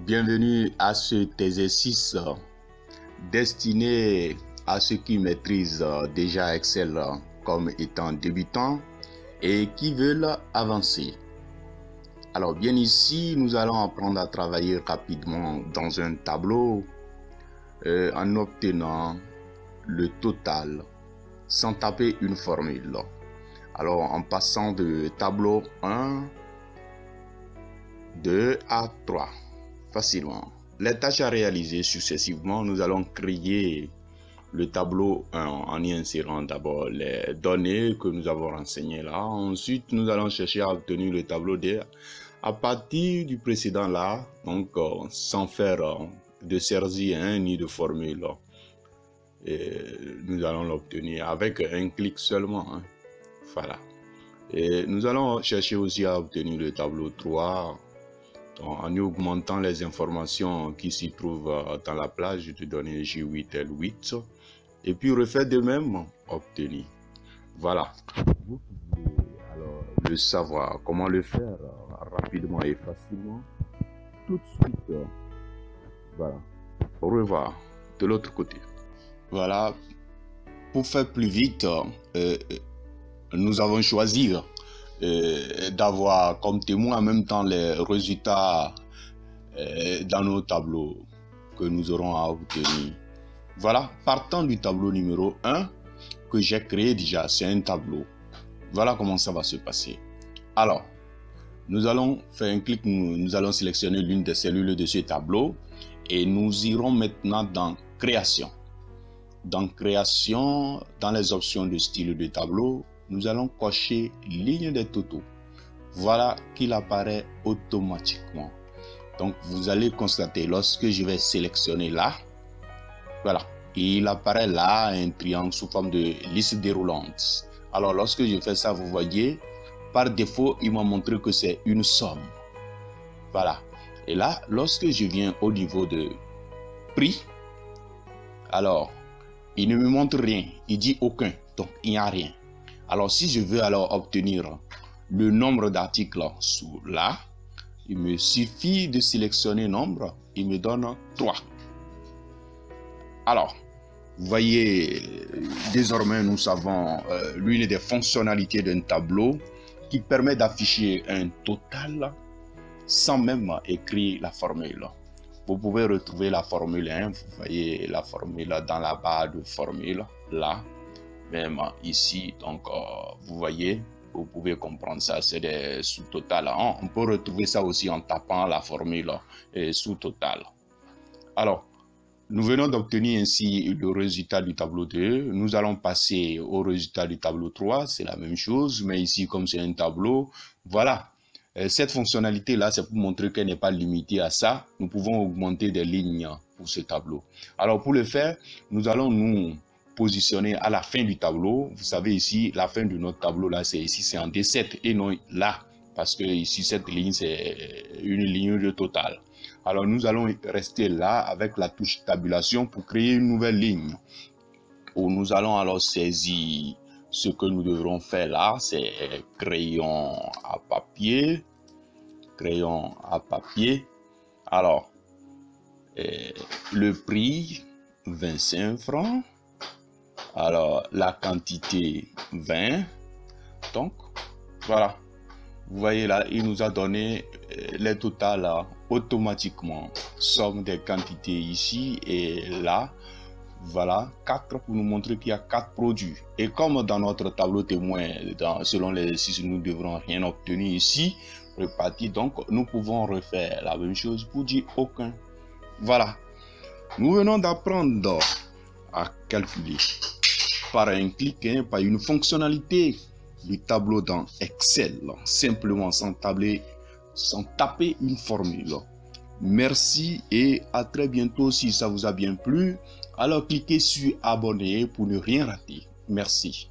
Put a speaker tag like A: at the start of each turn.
A: Bienvenue à cet exercice destiné à ceux qui maîtrisent déjà Excel comme étant débutants et qui veulent avancer. Alors bien ici, nous allons apprendre à travailler rapidement dans un tableau en obtenant le total sans taper une formule. Alors en passant de tableau 1, 2 à 3 facilement. Les tâches à réaliser successivement, nous allons créer le tableau 1 en y insérant d'abord les données que nous avons renseignées là. Ensuite, nous allons chercher à obtenir le tableau 2 à partir du précédent là, donc sans faire de serzi ni de formule. Et nous allons l'obtenir avec un clic seulement. Voilà. Et nous allons chercher aussi à obtenir le tableau 3 en augmentant les informations qui s'y trouvent dans la plage de données J8, L8 et puis refaire de même, obtenir. Voilà. Vous pouvez alors le savoir comment le faire rapidement et facilement tout de suite. Voilà. Au revoir de l'autre côté. Voilà. Pour faire plus vite, nous avons choisi d'avoir comme témoin en même temps les résultats dans nos tableaux que nous aurons à obtenir. Voilà, partant du tableau numéro 1 que j'ai créé déjà, c'est un tableau. Voilà comment ça va se passer. Alors, nous allons faire un clic, nous allons sélectionner l'une des cellules de ce tableau et nous irons maintenant dans Création. Dans Création, dans les options de style de tableau, nous allons cocher ligne des totaux. Voilà qu'il apparaît automatiquement. Donc vous allez constater lorsque je vais sélectionner là, voilà, il apparaît là un triangle sous forme de liste déroulante. Alors lorsque je fais ça, vous voyez, par défaut, il m'a montré que c'est une somme. Voilà. Et là, lorsque je viens au niveau de prix, alors il ne me montre rien, il dit aucun, donc il n'y a rien. Alors, si je veux alors obtenir le nombre d'articles sous là, il me suffit de sélectionner nombre, il me donne 3. Alors, vous voyez, désormais nous savons l'une des fonctionnalités d'un tableau qui permet d'afficher un total sans même écrire la formule. Vous pouvez retrouver la formule, vous voyez la formule dans la barre de formule, là. Même ici, donc vous voyez, vous pouvez comprendre ça, c'est des sous-total. On peut retrouver ça aussi en tapant la formule sous-total. Alors, nous venons d'obtenir ainsi le résultat du tableau 2. Nous allons passer au résultat du tableau 3. C'est la même chose, mais ici, comme c'est un tableau, voilà. Cette fonctionnalité-là, c'est pour montrer qu'elle n'est pas limitée à ça. Nous pouvons augmenter des lignes pour ce tableau. Alors, pour le faire, nous allons nous positionner à la fin du tableau. Vous savez ici, la fin de notre tableau là, c'est ici, c'est en D7 et non là, parce que ici, cette ligne, c'est une ligne de total. Alors, nous allons rester là avec la touche tabulation pour créer une nouvelle ligne. Où nous allons alors saisir ce que nous devrons faire là, c'est crayon à papier. Crayon à papier. Alors, le prix, 25 francs. Alors, la quantité 20. Donc, voilà. Vous voyez là, il nous a donné les totals là, automatiquement. Somme des quantités ici et là. Voilà, 4 pour nous montrer qu'il y a 4 produits. Et comme dans notre tableau témoin, selon l'exercice, nous ne devrons rien obtenir ici, reparti. Donc, nous pouvons refaire la même chose pour dire aucun. Voilà. Nous venons d'apprendre à calculer par un clic, par une fonctionnalité du tableau dans Excel, simplement sans taper une formule. Merci et à très bientôt. Si ça vous a bien plu, alors cliquez sur abonner pour ne rien rater. Merci.